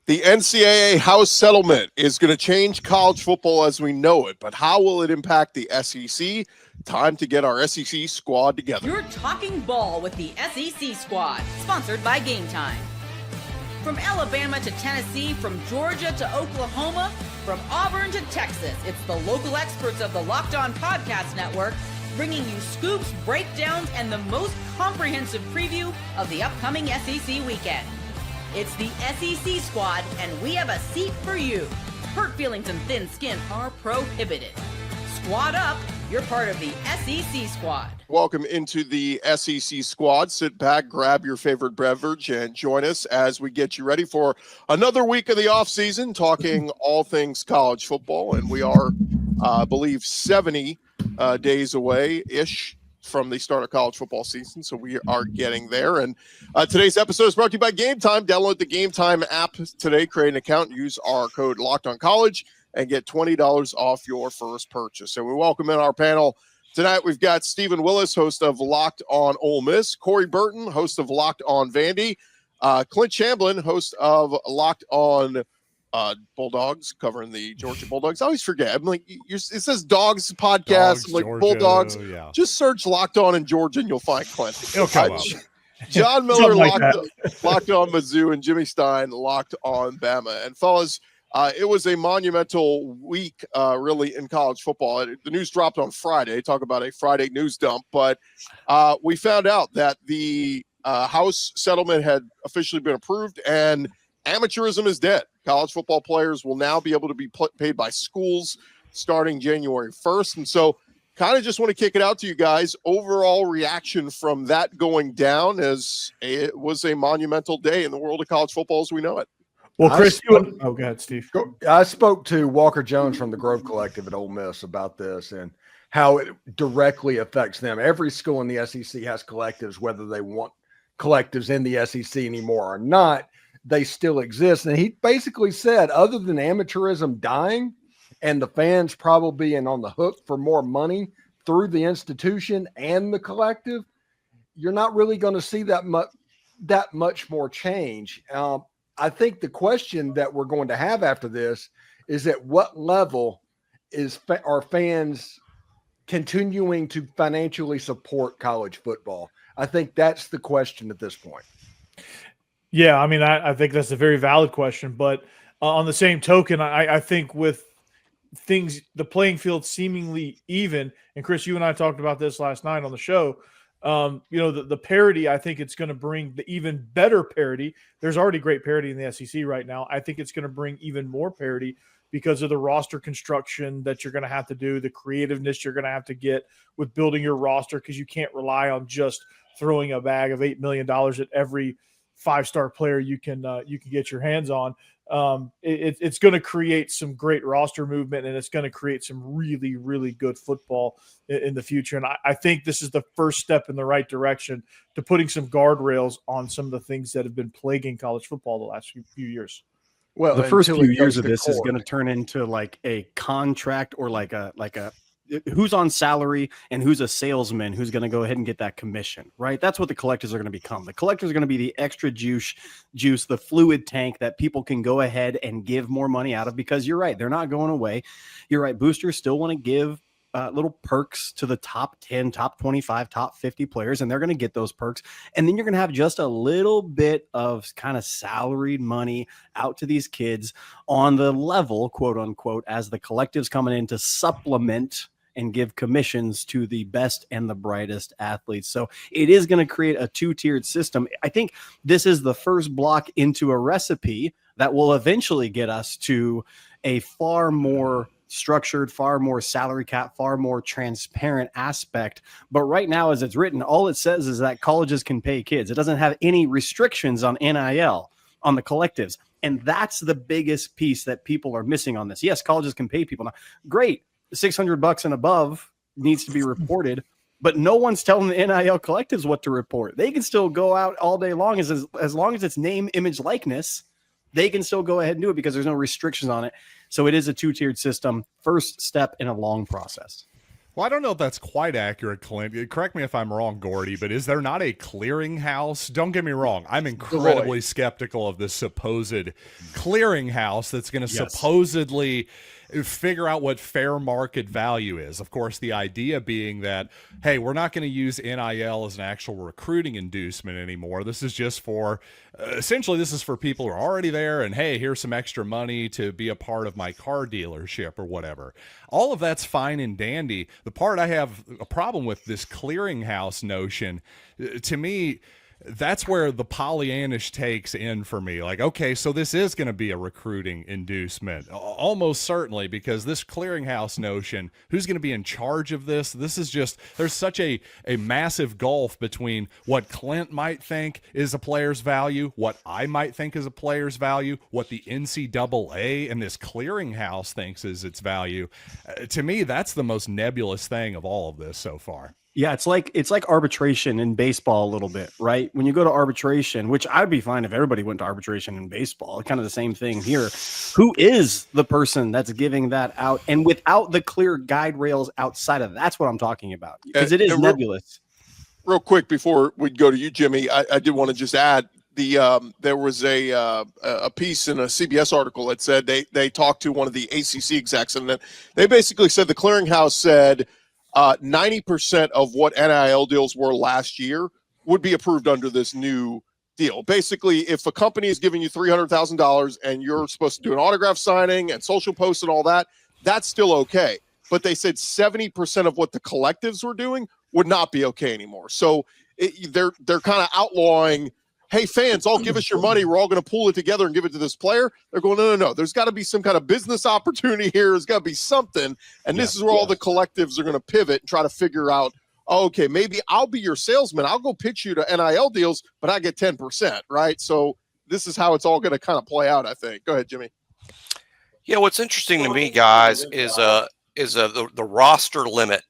The NCAA house settlement is going to change college football as we know it, but how will it impact the SEC? Time to get our SEC squad together. You're talking ball with the SEC squad, sponsored by Game Time. From Alabama to Tennessee, from Georgia to Oklahoma, from Auburn to Texas, it's the local experts of the Locked On Podcast Network bringing you scoops, breakdowns, and the most comprehensive preview of the upcoming SEC weekend. It's the SEC squad, and we have a seat for you. Hurt feelings and thin skin are prohibited. Squad up, you're part of the SEC squad. Welcome into the SEC squad. Sit back, grab your favorite beverage, and join us as we get you ready for another week of the offseason, talking all things college football. And we are, I believe, 70 days away-ish from the start of college football season, so we are getting there. And today's episode is brought to you by Game Time. Download the Game Time app today, create an account, use our code LOCKEDONCollege, and get $20 off your first purchase. So we welcome in our panel tonight. We've got Stephen Willis, host of Locked On Ole Miss, Corey Burton, host of Locked On Vandy, Clint Chamblin, host of Locked On Bulldogs, covering the Georgia Bulldogs. I always forget. I'm like, it says Dogs podcast. Dogs, I'm like Georgia, Bulldogs. yeah. Just search Locked On in Georgia and you'll find Clint. It'll come up. John Miller, Like locked on Mizzou, and Jimmy Stein, locked on Bama. And fellas, it was a monumental week, really, in college football. The news dropped on Friday. Talk about a Friday news dump. But we found out that the House settlement had officially been approved, and amateurism is dead. College football players will now be able to be paid by schools starting January 1st. And so kind of just want to kick it out to you guys. Overall reaction from that going down, as it was a monumental day in the world of college football as we know it. Well, Chris, go ahead, Steve. I spoke to Walker Jones from the Grove Collective at Ole Miss about this and how it directly affects them. Every school in the SEC has collectives, whether they want collectives in the SEC anymore or not. They still exist. And he basically said, other than amateurism dying and the fans probably being on the hook for more money through the institution and the collective, you're not really going to see that much more change. I think the question that we're going to have after this is at what level are fans continuing to financially support college football? I think that's the question at this point. Yeah, I mean, I think that's a very valid question. But on the same token, I think with things, the playing field seemingly even, and Chris, you and I talked about this last night on the show, the parity, I think it's going to bring the even better parity. There's already great parity in the SEC right now. I think it's going to bring even more parity because of the roster construction that you're going to have to do, the creativeness you're going to have to get with building your roster, because you can't rely on just throwing a bag of $8 million at every five-star player you can get your hands on. It's going to create some great roster movement, and it's going to create some really, really good football in the future. And I think this is the first step in the right direction to putting some guardrails on some of the things that have been plaguing college football the last few years. Well, the first few years of this is going to turn into like a contract or like a who's on salary and who's a salesman who's going to go ahead and get that commission, right? That's what the collectors are going to become. The collectors are going to be the extra juice, the fluid tank that people can go ahead and give more money out of, because you're right, they're not going away. You're right. Boosters still want to give little perks to the top 10, top 25, top 50 players, and they're going to get those perks. And then you're going to have just a little bit of kind of salaried money out to these kids on the level, quote unquote, as the collectives coming in to supplement and give commissions to the best and the brightest athletes. So it is going to create a two-tiered system. I think this is the first block into a recipe that will eventually get us to a far more structured, far more salary cap, far more transparent aspect. But right now, as it's written, all it says is that colleges can pay kids. It doesn't have any restrictions on NIL, on the collectives. And that's the biggest piece that people are missing on this. Yes, colleges can pay people now. Great. $600 and above needs to be reported, but no one's telling the NIL collectives what to report. They can still go out all day long as long as it's name, image, likeness. They can still go ahead and do it because there's no restrictions on it. So it is a two-tiered system. First step in a long process. Well, I don't know if that's quite accurate, Clint. Correct me if I'm wrong, Gordy, but is there not a clearinghouse? Don't get me wrong. I'm incredibly skeptical of this supposed clearinghouse that's going to supposedly figure out what fair market value is. Of course, the idea being that, hey, we're not going to use NIL as an actual recruiting inducement anymore. This is just for, essentially, this is for people who are already there and, hey, here's some extra money to be a part of my car dealership or whatever. All of that's fine and dandy. The part I have a problem with, this clearinghouse notion, to me, that's where the Pollyannish takes in for me. Like, okay, so this is going to be a recruiting inducement, almost certainly, because this clearinghouse notion, who's going to be in charge of this? This is just, there's such a massive gulf between what Clint might think is a player's value, what I might think is a player's value, what the NCAA and this clearinghouse thinks is its value. To me, that's the most nebulous thing of all of this so far. Yeah, it's like arbitration in baseball a little bit, right? When you go to arbitration, which I'd be fine if everybody went to arbitration in baseball, kind of the same thing here. Who is the person that's giving that out? And without the clear guide rails outside of that's what I'm talking about, because it is nebulous. Real quick before we go to you, Jimmy, I did want to just add there was a piece in a CBS article that said they talked to one of the ACC execs, and then they basically said the clearinghouse said 90% of what NIL deals were last year would be approved under this new deal. Basically, if a company is giving you $300,000 and you're supposed to do an autograph signing and social posts and all that, that's still okay. But they said 70% of what the collectives were doing would not be okay anymore. So they're kind of outlawing, hey, fans, all give us your money. We're all going to pool it together and give it to this player. They're going, no. There's got to be some kind of business opportunity here. There's got to be something. And this is where all the collectives are going to pivot and try to figure out, okay, maybe I'll be your salesman. I'll go pitch you to NIL deals, but I get 10%, right? So this is how it's all going to kind of play out, I think. Go ahead, Jimmy. Yeah, what's interesting to me, guys, is the roster limit,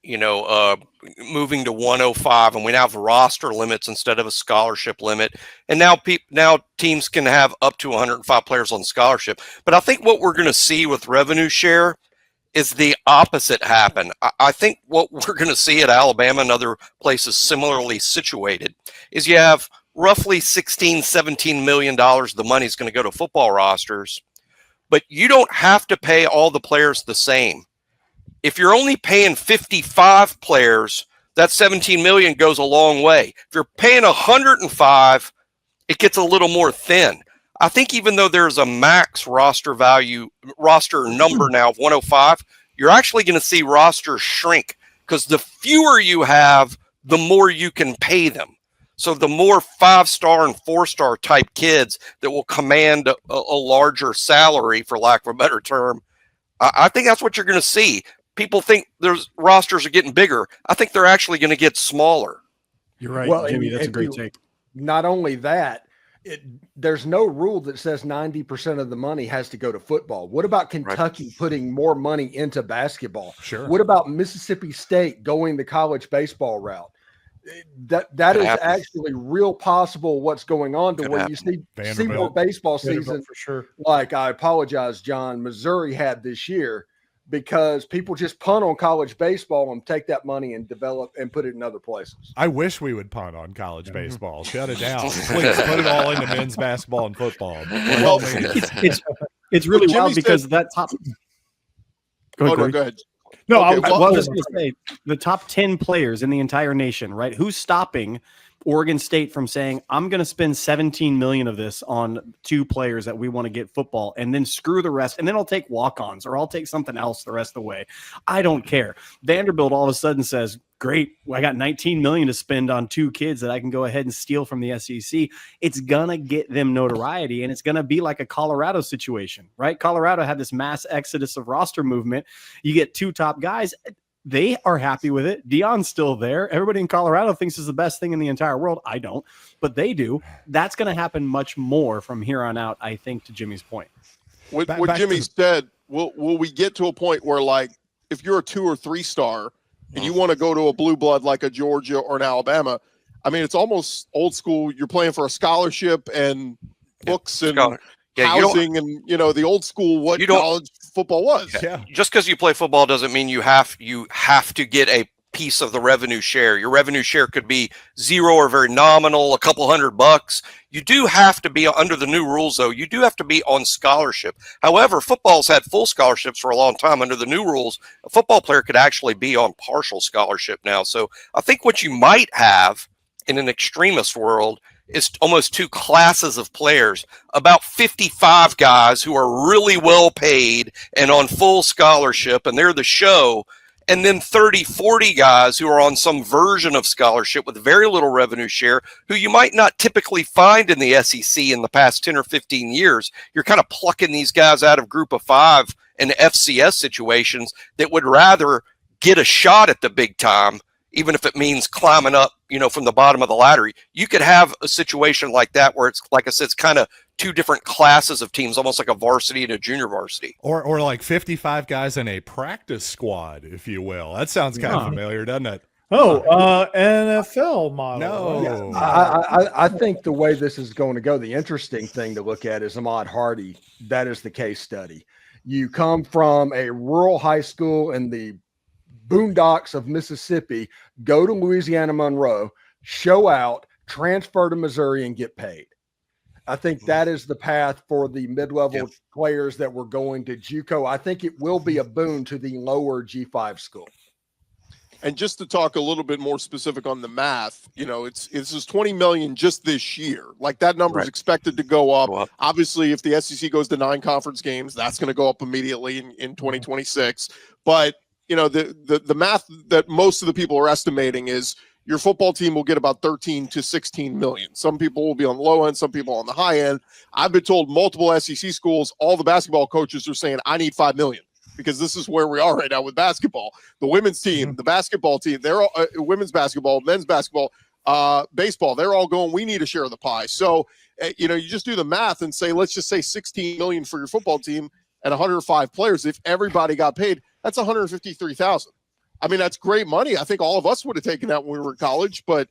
moving to 105, and we now have roster limits instead of a scholarship limit. And now teams can have up to 105 players on scholarship. But I think what we're going to see with revenue share is the opposite happen. I think what we're going to see at Alabama and other places similarly situated is you have roughly $16-17 million of the money is going to go to football rosters, but you don't have to pay all the players the same. If you're only paying 55 players, that 17 million goes a long way. If you're paying 105, it gets a little more thin. I think even though there's a max roster number now of 105, you're actually going to see rosters shrink because the fewer you have, the more you can pay them. So the more 5-star and 4-star type kids that will command a larger salary, for lack of a better term, I think that's what you're going to see. People think there's rosters are getting bigger. I think they're actually going to get smaller. You're right, Jimmy. That's a great take. Not only that, there's no rule that says 90% of the money has to go to football. What about Kentucky putting more money into basketball? Sure. What about Mississippi State going the college baseball route? That is actually real possible what's going on to where you see more baseball season for sure. Like, I apologize, John, Missouri had this year, because people just punt on college baseball and take that money and develop and put it in other places. I wish we would punt on college baseball. Shut it down. Please put it all into men's basketball and football. Well, it's really wild because that top. Go ahead. No, I was just going to say the top 10 players in the entire nation, right? Who's stopping Oregon State from saying, I'm going to spend $17 million of this on 2 players that we want to get football and then screw the rest. And then I'll take walk-ons or I'll take something else the rest of the way. I don't care. Vanderbilt all of a sudden says, great, I got $19 million to spend on 2 kids that I can go ahead and steal from the SEC. It's going to get them notoriety, and it's going to be like a Colorado situation, right? Colorado had this mass exodus of roster movement. You get 2 top guys. They are happy with it. Deion's still there. Everybody in Colorado thinks it's the best thing in the entire world. I don't, but they do. That's going to happen much more from here on out, I think, to Jimmy's point. What Jimmy said, will we get to a point where, like, if you're a 2 or 3 star and you want to go to a blue blood like a Georgia or an Alabama, I mean, it's almost old school. You're playing for a scholarship and books and housing and, the old school college football was. Yeah. Just because you play football doesn't mean you have to get a piece of the revenue share. Your revenue share could be zero or very nominal, a couple $100. You do have to be, under the new rules though, you do have to be on scholarship. However, football's had full scholarships for a long time. Under the new rules, a football player could actually be on partial scholarship now. So I think what you might have in an extremist world is almost two classes of players, about 55 guys who are really well paid and on full scholarship, and they're the show, and then 30, 40 guys who are on some version of scholarship with very little revenue share, who you might not typically find in the SEC in the past 10 or 15 years. You're kind of plucking these guys out of group of five in FCS situations that would rather get a shot at the big time, even if it means climbing up, from the bottom of the ladder. You could have a situation like that where it's, like I said, it's kind of two different classes of teams, almost like a varsity and a junior varsity. Or like 55 guys in a practice squad, if you will. That sounds kind of familiar, doesn't it? Oh, NFL model. No. I think the way this is going to go, the interesting thing to look at is Ahmad Hardy. That is the case study. You come from a rural high school in the boondocks of Mississippi, go to Louisiana Monroe, show out, transfer to Missouri, and get paid. I think that is the path for the mid-level players that were going to JUCO. I think it will be a boon to the lower G5 school. And just to talk a little bit more specific on the math, this is 20 million just this year. Like, that number is expected to go up. Obviously, if the SEC goes to 9 conference games, that's going to go up immediately in 2026. But the math that most of the people are estimating is your football team will get about 13 to 16 million. Some people will be on the low end, some people on the high end. I've been told multiple SEC schools, all the basketball coaches are saying, I need 5 million, because this is where we are right now with basketball. The women's team, the basketball team, they're all women's basketball, men's basketball, baseball, they're all going, we need a share of the pie. So, you just do the math and say, let's just say 16 million for your football team and 105 players. If everybody got paid, that's 153,000. I mean, that's great money. I think all of us would have taken that when we were in college, but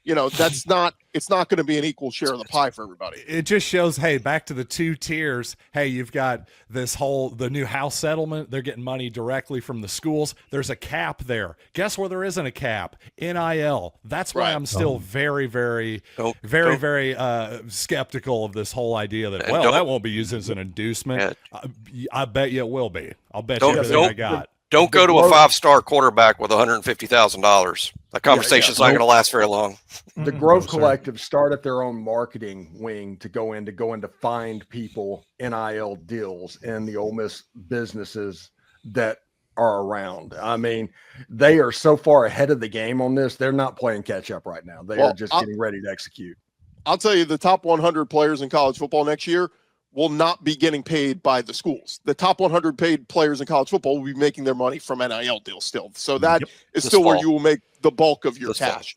it's not going to be an equal share of the pie for everybody. It just shows, hey, back to the 2 tiers. Hey, you've got the new house settlement. They're getting money directly from the schools. There's a cap there. Guess where there isn't a cap? NIL. That's why I'm still very, very, very skeptical of this whole idea that, that won't be used as an inducement. I bet you it will be. I'll bet you everything I got. Don't go to a 5-star quarterback with $150,000. That conversation's not going to last very long. The Grove Collective started their own marketing wing to go in to find people NIL deals in the Ole Miss businesses that are around. I mean, they are so far ahead of the game on this. They're not playing catch up right now. They are just getting ready to execute. I'll tell you, the top 100 players in college football next year will not be getting paid by the schools. The top 100 paid players in college football will be making their money from NIL deals still. So that is still where you will make the bulk of your cash.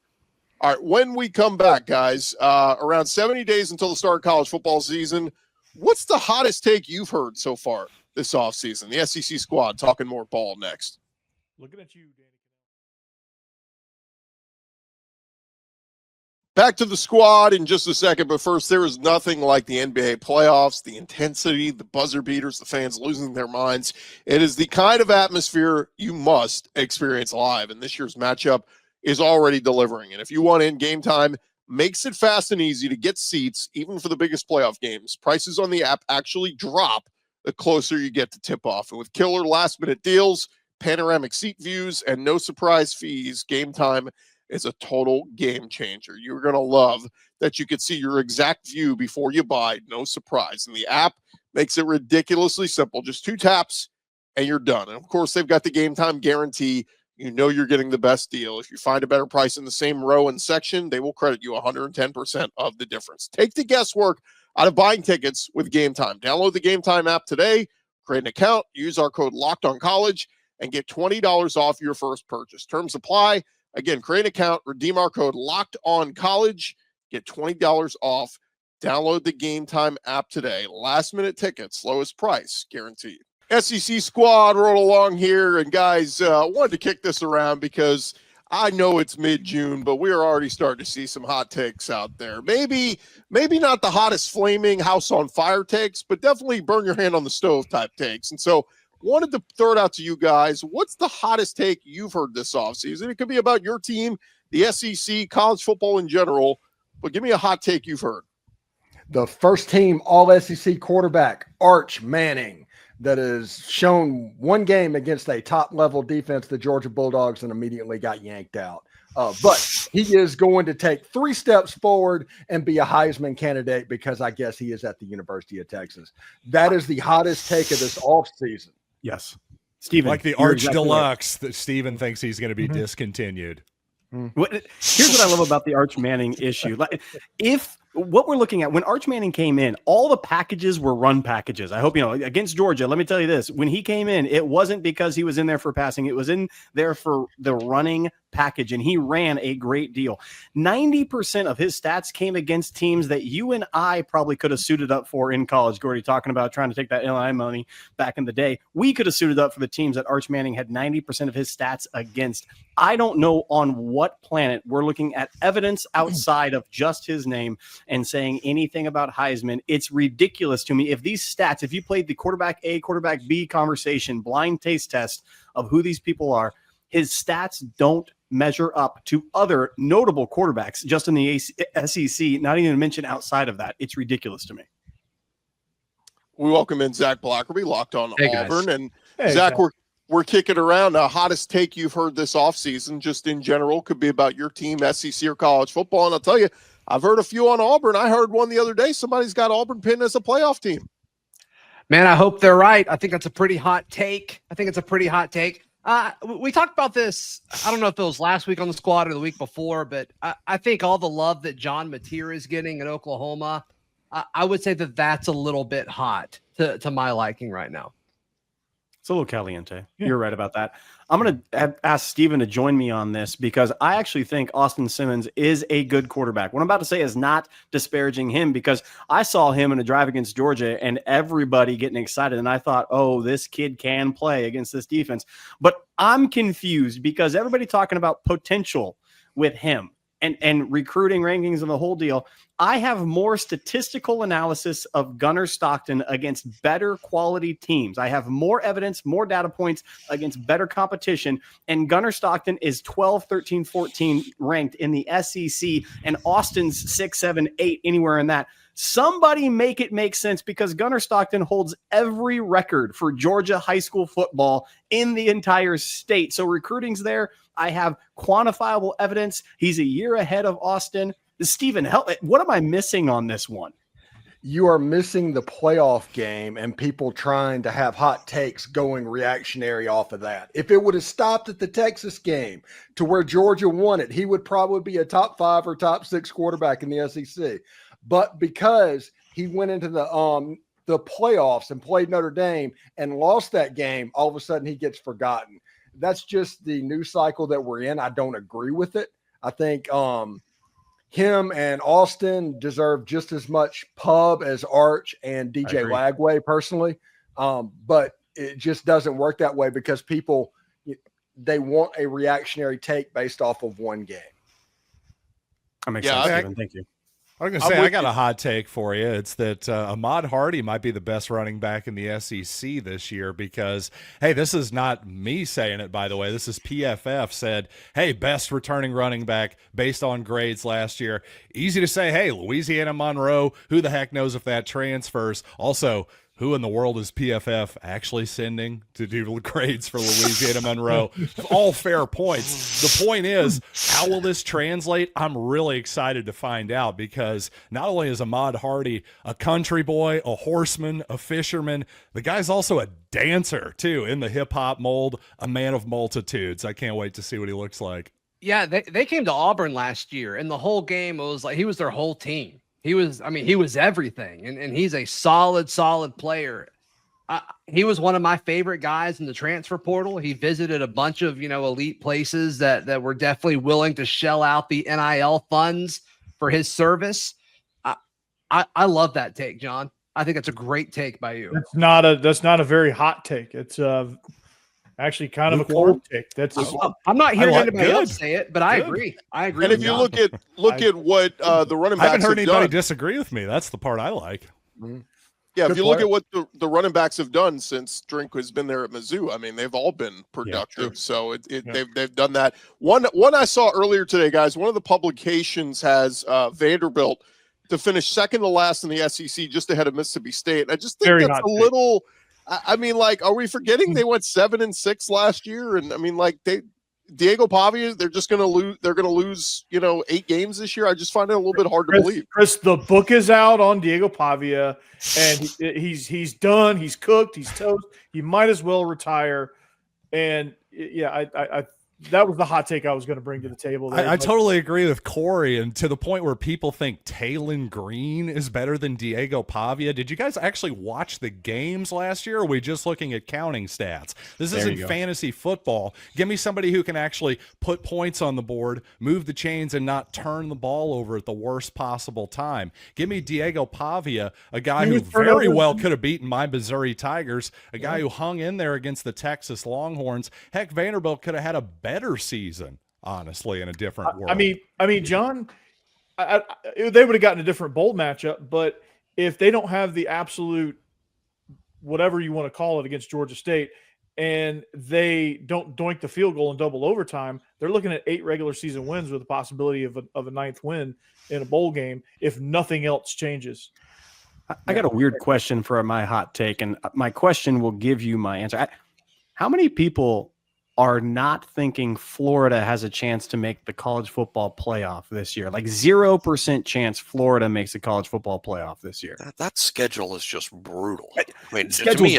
All right, when we come back, guys, around 70 days until the start of college football season, what's the hottest take you've heard so far this offseason? The SEC squad talking more ball next. Looking at you, Danny. Back to the squad in just a second, but first, there is nothing like the NBA playoffs, the intensity, the buzzer beaters, the fans losing their minds. It is the kind of atmosphere you must experience live, and this year's matchup is already delivering. And if you want in, Game Time makes it fast and easy to get seats, even for the biggest playoff games. Prices on the app actually drop the closer you get to tip-off. And with killer last-minute deals, panoramic seat views, and no surprise fees, Game Time is a total game changer. You're going to love that you can see your exact view before you buy. No surprise. And the app makes it ridiculously simple. Just 2 taps and you're done. And of course, they've got the Game Time guarantee. You know you're getting the best deal. If you find a better price in the same row and section, they will credit you 110% of the difference. Take the guesswork out of buying tickets with Game Time. Download the Game Time app today, create an account, use our code LOCKEDONCollege, and get $20 off your first purchase. Terms apply. Again, create an account, redeem our code LOCKEDONCollege, get $20 off. Download the Game Time app today. Last minute tickets, lowest price, guaranteed. SEC squad roll along here. And guys, wanted to kick this around because I know it's mid-June, but we are already starting to see some hot takes out there. Maybe not the hottest flaming house on fire takes, but definitely burn your hand on the stove type takes. And so wanted to throw it out to you guys. What's the hottest take you've heard this offseason? It could be about your team, the SEC, college football in general, but give me a hot take you've heard. The first team all SEC quarterback, Arch Manning, that has shown one game against a top-level defense, the Georgia Bulldogs, and immediately got yanked out. But he is going to take 3 steps forward and be a Heisman candidate because I guess he is at the University of Texas. That is the hottest take of this offseason. Yes. Steven. Like the Arch Deluxe that Steven thinks he's going to be discontinued. Here's what I love about the Arch Manning issue. Like, if what we're looking at when Arch Manning came in, all the packages were run packages. I hope you know against Georgia. Let me tell you this: when he came in, it wasn't because he was in there for passing; it was in there for the running package, and he ran a great deal. 90% of his stats came against teams that you and I probably could have suited up for in college. Gordy talking about trying to take that NIL money back in the day. We could have suited up for the teams that Arch Manning had 90% of his stats against. I don't know on what planet we're looking at evidence outside of just his name and saying anything about Heisman. It's ridiculous to me. If these stats, if you played the quarterback A, quarterback B conversation, blind taste test of who these people are, his stats don't measure up to other notable quarterbacks just in the SEC, not even mention outside of that. It's ridiculous to me. We welcome in Zach Blackerby, Locked On Auburn. Guys. And Zach, we're kicking around the hottest take you've heard this offseason, just in general, could be about your team, SEC or college football. And I'll tell you, I've heard a few on Auburn. I heard one the other day. Somebody's got Auburn pinned as a playoff team. Man, I hope they're right. I think that's a pretty hot take. We talked about this. I don't know if it was last week on the squad or the week before, but I think all the love that John Mateer is getting in Oklahoma, I would say that that's a little bit hot to my liking right now. It's a little caliente. Yeah. You're right about that. I'm going to ask Steven to join me on this because I actually think Austin Simmons is a good quarterback. What I'm about to say is not disparaging him because I saw him in a drive against Georgia and everybody getting excited. And I thought, oh, this kid can play against this defense. But I'm confused because everybody talking about potential with him and recruiting rankings and the whole deal. I have more statistical analysis of Gunnar Stockton against better quality teams. I have more evidence, more data points against better competition. And Gunnar Stockton is 12, 13, 14 ranked in the SEC, and Austin's 6, 7, 8, anywhere in that. Somebody make it make sense because Gunnar Stockton holds every record for Georgia high school football in the entire state. So recruiting's there. I have quantifiable evidence. He's a year ahead of Austin. Steven, help. What am I missing on this one? You are missing the playoff game and people trying to have hot takes going reactionary off of that. If it would have stopped at the Texas game to where Georgia won it, he would probably be a top 5 or top 6 quarterback in the SEC. But because he went into the playoffs and played Notre Dame and lost that game, all of a sudden he gets forgotten. That's just the news cycle that we're in. I don't agree with it. I think him and Austin deserve just as much pub as Arch and DJ Lagway personally. But it just doesn't work that way because people, they want a reactionary take based off of one game. That makes sense, Steven. Thank you. I was going to say, I got a hot take for you. It's that Ahmad Hardy might be the best running back in the SEC this year because, hey, this is not me saying it, by the way. This is PFF said, hey, best returning running back based on grades last year. Easy to say, hey, Louisiana Monroe, who the heck knows if that transfers? Also, who in the world is PFF actually sending to do grades for Louisiana Monroe? All fair points. The point is, how will this translate? I'm really excited to find out because not only is Ahmad Hardy a country boy, a horseman, a fisherman, the guy's also a dancer, too, in the hip-hop mold, a man of multitudes. I can't wait to see what he looks like. Yeah, they came to Auburn last year, and the whole game, it was like he was their whole team. He was everything, and he's a solid player. He was one of my favorite guys in the transfer portal. He visited a bunch of, elite places that were definitely willing to shell out the NIL funds for his service. I love that take, John. I think that's a great take by you. That's not a very hot take. It's actually kind of a cold take. I'm not hearing anybody else say it, but I agree. And if you look at what the running backs I haven't heard anybody disagree with me. That's the part I like. Yeah, Good if you look player. at what the running backs have done since Drink has been there at Mizzou, I mean, they've all been productive. So they've done that. One I saw earlier today, guys. One of the publications has Vanderbilt to finish second to last in the SEC, just ahead of Mississippi State. And I just think that's a little. I mean, like, are we forgetting they went 7-6 last year? And I mean, like Diego Pavia, they're just going to lose. They're going to lose, 8 games this year. I just find it a little bit hard to believe. Chris, the book is out on Diego Pavia, and he's done. He's cooked. He's toast. He might as well retire. And I that was the hot take I was going to bring to the table. I totally agree with Corey, and to the point where people think Taylon Green is better than Diego Pavia. Did you guys actually watch the games last year, or are we just looking at counting stats? This isn't fantasy football. Give me somebody who can actually put points on the board, move the chains, and not turn the ball over at the worst possible time. Give me Diego Pavia, a guy who very well could have beaten my Missouri Tigers, a guy who hung in there against the Texas Longhorns. Heck, Vanderbilt could have had a better season, honestly, in a different world. I mean, John, they would have gotten a different bowl matchup, but if they don't have the absolute whatever you want to call it against Georgia State, and they don't doink the field goal in double overtime, they're looking at 8 regular season wins with the possibility of a 9th win in a bowl game if nothing else changes. I got a weird question for my hot take, and my question will give you my answer. How many people are not thinking Florida has a chance to make the college football playoff this year? Like 0% chance Florida makes a college football playoff this year. That schedule is just brutal. I mean, to me,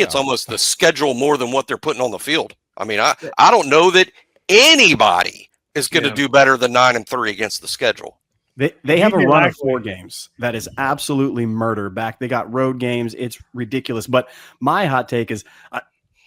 it's almost the schedule more than what they're putting on the field. I mean, I don't know that anybody is going to do better than 9-3 against the schedule. They have a run of 4 games that is absolutely murder back. They got road games. It's ridiculous. But my hot take is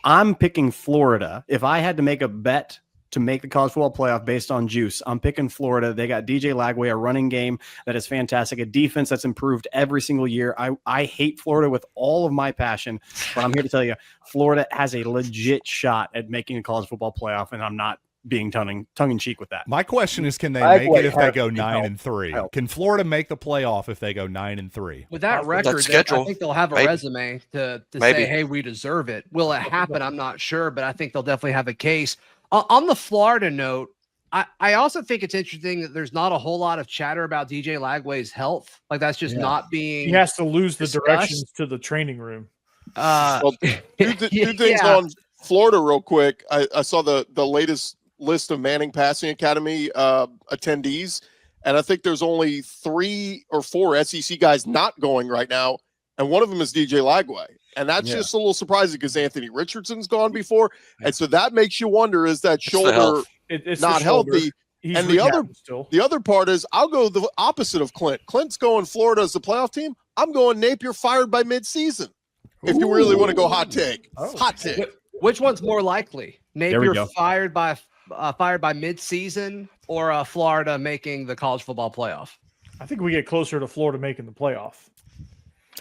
I'm picking Florida. If I had to make a bet to make the college football playoff based on juice, I'm picking Florida. They got DJ Lagway, a running game that is fantastic, a defense that's improved every single year. I hate Florida with all of my passion, but I'm here to tell you, Florida has a legit shot at making a college football playoff, and I'm not being tongue-in-cheek with that. My question is, can they make it if they go 9-3? Can Florida make the playoff if they go 9-3? With that record, I think they'll have a resume to say, hey, we deserve it. Will it happen? I'm not sure, but I think they'll definitely have a case. On the Florida note, I also think it's interesting that there's not a whole lot of chatter about DJ Lagway's health. Like, that's just not being. He has to lose discussed. The directions to the training room. Two things on Florida real quick. I saw the latest list of Manning Passing Academy attendees, and I think there's only 3 or 4 SEC guys not going right now, and one of them is DJ Lagway, and that's just a little surprising because Anthony Richardson's gone before, and so that makes you wonder, is that shoulder it's not healthy? And the other part is, I'll go the opposite of Clint. Clint's going Florida as the playoff team. I'm going Napier fired by midseason. If you really want to go hot take, hot take. Which one's more likely? Napier fired by midseason, or Florida making the college football playoff? I think we get closer to Florida making the playoff.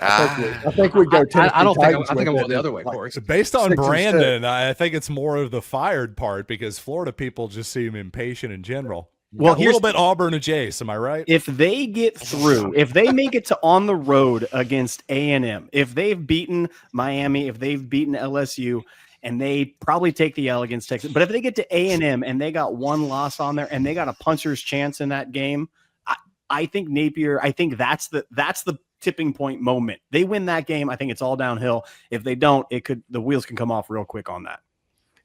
I think we go. I don't think. I think I'm going the other way, Corey. Based on Brandon, I think it's more of the fired part because Florida people just seem impatient in general. Well, a little bit Auburn adjacent, am I right? If they get through, if they make it to on the road against A&M, if they've beaten Miami, if they've beaten LSU, and they probably take the L against Texas, but if they get to A&M and they got 1 loss on there and they got a puncher's chance in that game, I think Napier. I think that's the tipping point moment. They win that game, I think it's all downhill. If they don't, the wheels can come off real quick on that.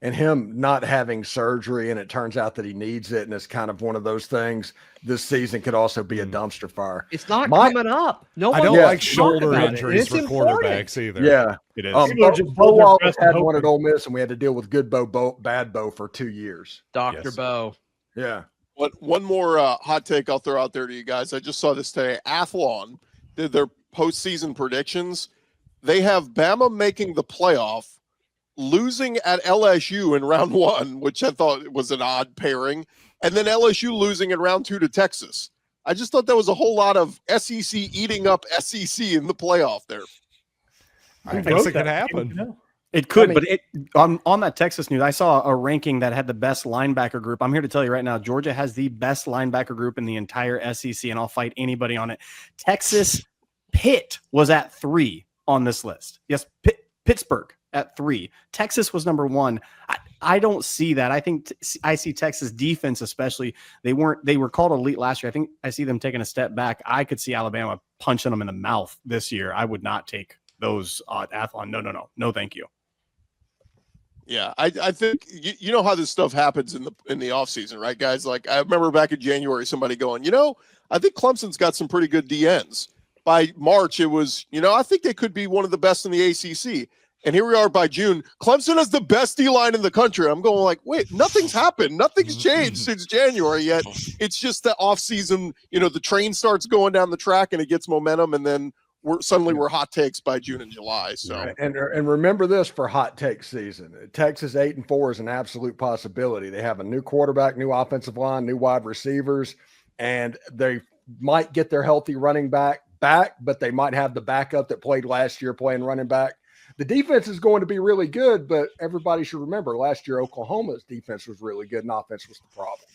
And him not having surgery, and it turns out that he needs it, and it's kind of one of those things. This season could also be a dumpster fire. It's not coming up. I don't like shoulder injuries for quarterbacks either. Yeah, it is. Bo Wallace had one at Ole Miss, and we had to deal with good Bo, bad Bo for 2 years. Dr. Bo. Yeah. One more hot take I'll throw out there to you guys. I just saw this today. Athlon did their postseason predictions. They have Bama making the playoff, losing at LSU in round 1, which I thought was an odd pairing, and then LSU losing in round 2 to Texas. I just thought that was a whole lot of SEC eating up SEC in the playoff there. I guess it could happen. It could, but on that Texas news, I saw a ranking that had the best linebacker group. I'm here to tell you right now, Georgia has the best linebacker group in the entire SEC, and I'll fight anybody on it. Texas Pitt was at 3 on this list. Yes, Pittsburgh at 3. Texas was number 1. I don't see that. I think I see Texas defense, especially. They were called elite last year. I think I see them taking a step back. I could see Alabama punching them in the mouth this year. I would not take those Athlon. No, thank you. Yeah, I think you know how this stuff happens in the offseason, right, guys? Like I remember back in January, somebody going, I think Clemson's got some pretty good DNs. By March, it was, I think they could be one of the best in the ACC. And here we are by June. Clemson has the best D-line in the country. I'm going like, wait, nothing's happened. Nothing's changed since January yet. It's just the offseason, the train starts going down the track and it gets momentum, and then we're hot takes by June and July. So and remember this for hot take season. Texas 8-4 is an absolute possibility. They have a new quarterback, new offensive line, new wide receivers, and they might get their healthy running back, but they might have the backup that played last year playing running back. The defense is going to be really good, but everybody should remember last year Oklahoma's defense was really good and offense was the problem.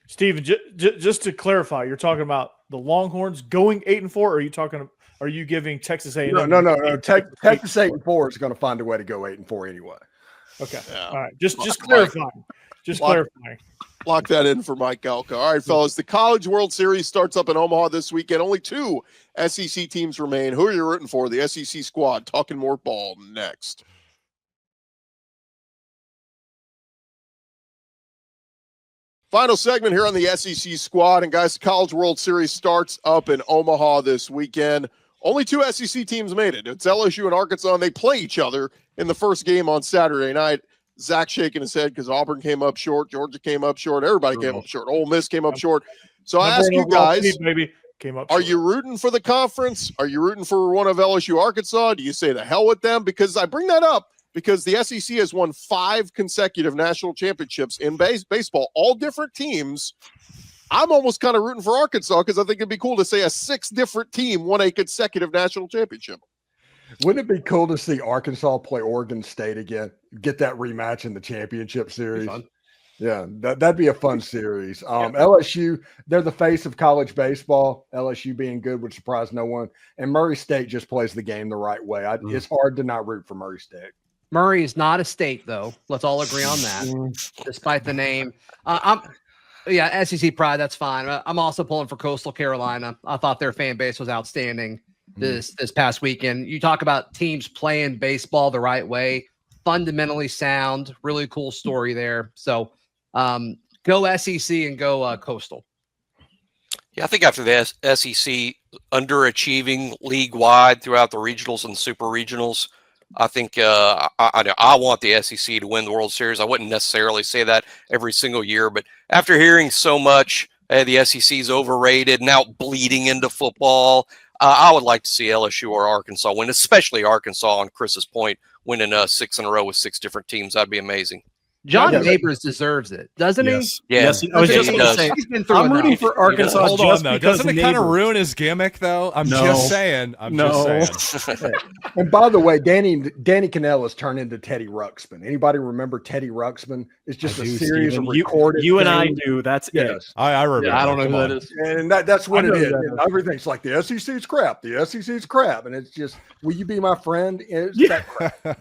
Steven, just to clarify, you're talking about the Longhorns going 8-4, or are you giving Texas A&M? No. Texas 8-4 is going to find a way to go 8-4 anyway. Okay. Yeah. All right. Just clarifying. Clarifying. Lock that in for Mike Elka. All right, fellas. The College World Series starts up in Omaha this weekend. Only 2 SEC teams remain. Who are you rooting for? The SEC squad. Talking more ball next. Final segment here on the SEC squad. And guys, the College World Series starts up in Omaha this weekend. Only 2 SEC teams made it. It's LSU and Arkansas, and they play each other in the first game on Saturday night. Zach shaking his head because Auburn came up short, Georgia came up short, everybody came up short. Ole Miss came up short. So I ask you guys, are you rooting for the conference? Are you rooting for one of LSU, Arkansas? Do you say the hell with them? Because I bring that up because the SEC has won 5 consecutive national championships in baseball, all different teams. I'm almost kind of rooting for Arkansas because I think it'd be cool to say a 6th different team won a consecutive national championship. Wouldn't it be cool to see Arkansas play Oregon State again? Get that rematch in the championship series. Yeah, that'd be a fun series. LSU, they're the face of college baseball. LSU being good would surprise no one. And Murray State just plays the game the right way. It's hard to not root for Murray State. Murray is not a state, though. Let's all agree on that, despite the name. SEC pride, that's fine. I'm also pulling for Coastal Carolina. I thought their fan base was outstanding this past weekend. You talk about teams playing baseball the right way, fundamentally sound, really cool story there. So go SEC and go Coastal. Yeah, I think after the SEC underachieving league-wide throughout the regionals and super regionals, I think I want the SEC to win the World Series. I wouldn't necessarily say that every single year, but after hearing so much, the SEC is overrated, now bleeding into football, I would like to see LSU or Arkansas win, especially Arkansas, on Chris's point, winning 6 in a row with 6 different teams. That'd be amazing. John Neighbors deserves it, doesn't he? Yeah. Yes, I was just going to say, I'm rooting for Arkansas. Hold on, though. Doesn't it kind of ruin his gimmick, though? I'm just saying. Just saying. And by the way, Danny Cannell has turned into Teddy Ruxpin. Anybody remember Teddy Ruxpin? It's just a series of recorded. You and I do. That's it. I remember. Yeah, I don't know who that is. And that's what it is. And everything's like the SEC's crap. The SEC's crap. And it's just, will you be my friend? It's that crap.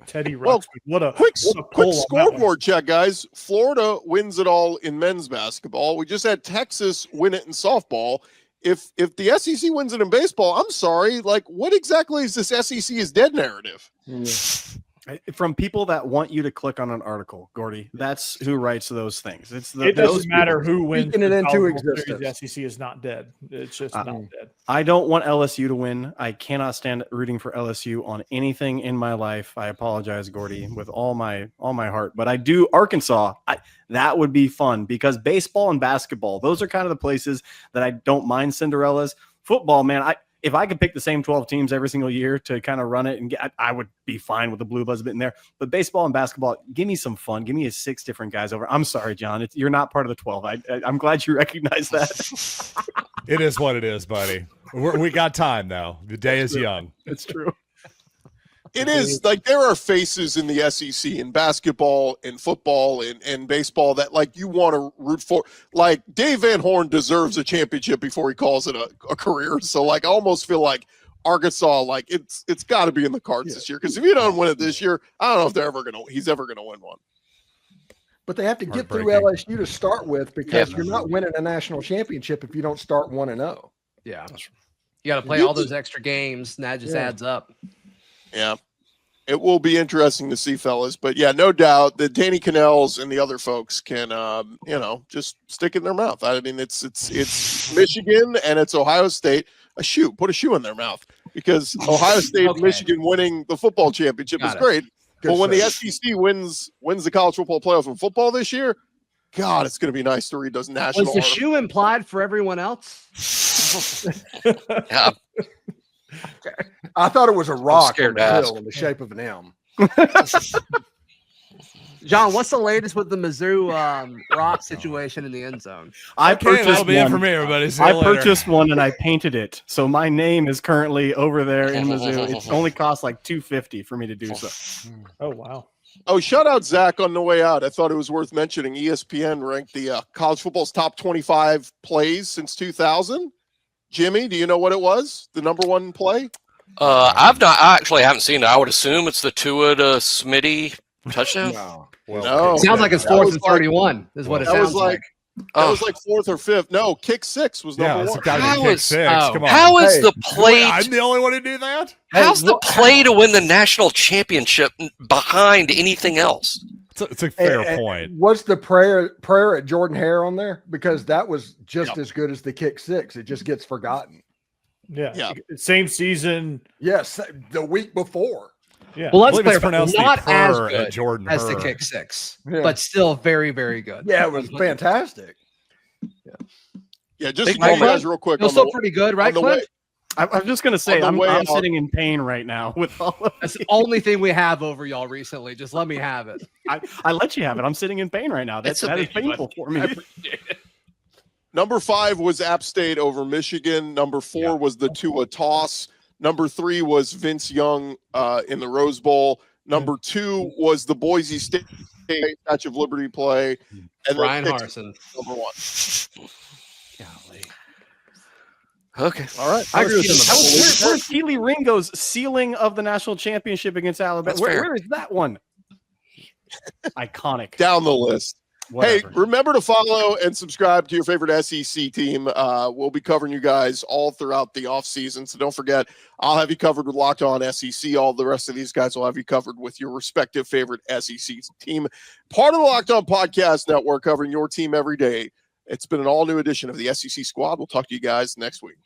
Teddy Ruxpin. What a quick scoreboard check, guys. Florida wins it all in men's basketball. We just had Texas win it in softball. If the SEC wins it in baseball, I'm sorry. Like, what exactly is this SEC is dead narrative? From people that want you to click on an article, Gordy. That's who writes those things. It doesn't matter who wins it into existence. The SEC is not dead. It's just not dead. I don't want LSU to win. I cannot stand rooting for LSU on anything in my life. I apologize, Gordy, with all my heart. But I do Arkansas. That would be fun because baseball and basketball, those are kind of the places that I don't mind Cinderellas. Football, man, if I could pick the same 12 teams every single year to kind of run it, and I would be fine with the Blue Bloods a bit in there. But baseball and basketball, give me some fun. Give me 6 different guys over. I'm sorry, John. You're not part of the 12. I'm glad you recognize that. It is what it is, buddy. We got time, though. The day is young. It's true. It is like there are faces in the SEC in basketball, in football, in baseball that like you want to root for. Like Dave Van Horn deserves a championship before he calls it a career. So like I almost feel like Arkansas, like it's got to be in the cards this year, because if you don't win it this year, I don't know if he's ever gonna win one. But they have to get through LSU to start with, because you're not winning a national championship if you don't start 1-0. Yeah, you got to play all those extra games, and that just adds up. Yeah, it will be interesting to see, fellas. But yeah, no doubt that Danny Cannells and the other folks can, just stick it in their mouth. I mean, it's Michigan and it's Ohio State. Put a shoe in their mouth, because Ohio State and Michigan winning the football championship is great. But when the SEC wins the college football playoff in football this year, God, it's going to be nice to read those national. Was the shoe implied for everyone else? Yeah. Okay. I thought it was a rock on the hill in the shape of an M. John, what's the latest with the Mizzou rock situation in the end zone? I purchased one. It for me, everybody. I purchased one and I painted it, so my name is currently over there in Mizzou. It only costs like $250 for me to do so. Oh wow! Oh, shout out Zach on the way out. I thought it was worth mentioning. ESPN ranked the college football's top 25 plays since 2000. Jimmy, do you know what it was? The number one play? I actually haven't seen it. I would assume it's the Tua to Smitty touchdown. No. Sounds like it's 4th and 31 is what it sounds like. That was like 4th or 5th. No, kick 6 was number one. How is Come on. How is the play? I'm the only one to do that? How's the play to win the national championship behind anything else? It's a fair point. Was the prayer at Jordan Hare on there? Because that was just as good as the kick 6. It just gets forgotten. Yeah. Same season. Yes, the week before. Yeah. Well, let's play pronounced not as at good Jordan as the Hare. kick 6, but still very, very good. Yeah, it was fantastic. Yeah, just to tell you guys real quick. It was still pretty good, right, Clint? I'm just going to say, I'm sitting in pain right now with all of That's the only thing we have over y'all recently. Just let me have it. I let you have it. I'm sitting in pain right now. That is painful for me. Number 5 was App State over Michigan. Number 4 was the Tua toss. Number 3 was Vince Young in the Rose Bowl. Number 2 was the Boise State Statue of Liberty play. And Brian Harsin. Number 1. Golly. Okay. All right. I agree with him. Where's Keely Ringo's sealing of the national championship against Alabama? Where is that one? Iconic. Down the list. Whatever. Hey, remember to follow and subscribe to your favorite SEC team. We'll be covering you guys all throughout the offseason. So don't forget, I'll have you covered with Locked On SEC. All the rest of these guys will have you covered with your respective favorite SEC team. Part of the Locked On Podcast Network, covering your team every day. It's been an all-new edition of the SEC Squad. We'll talk to you guys next week.